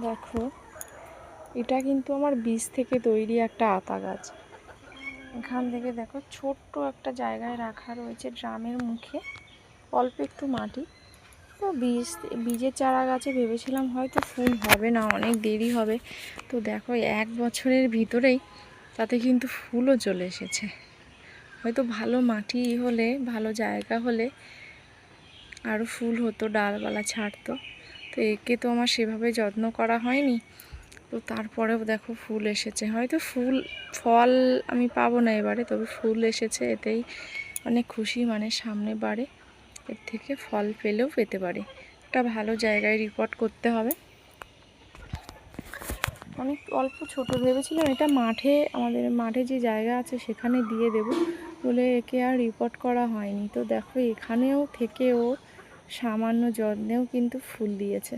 দেখো, এটা কিন্তু আমার বীজ থেকে তৈরি একটা আতা গাছ। এখান থেকে দেখো ছোট্ট একটা জায়গায় রাখা রয়েছে ড্রামের মুখে, অল্প একটু মাটি। তো বীজের চারা গাছে ভেবেছিলাম হয়তো ফুল হবে না, অনেক দেরি হবে। তো দেখো 1 বছরের ভিতরেই তাতে কিন্তু ফুলও চলে এসেছে। হয়তো ভালো মাটি হলে, ভালো জায়গা হলে আরও ফুল হতো, ডালপালা ছাড়তো। তো একে তো আমার সেভাবে যত্ন করা হয়নি, তো তারপরেও দেখো ফুল এসেছে। হয়তো ফল আমি পাবো না এবারে, তবে ফুল এসেছে, এতেই অনেক খুশি। মানে সামনে বারে এর থেকে ফল পেলেও পেতে পারি। একটা ভালো জায়গায় রিপোর্ট করতে হবে। অনেক অল্প ছোট ভেবেছিলাম এটা আমাদের মাঠে যে জায়গা আছে সেখানে দিয়ে দেব বলে একে আর রিপোর্ট করা হয়নি। তো দেখো এখানেও থেকেও সামান্য যত্নেও কিন্তু ফুল দিয়েছে।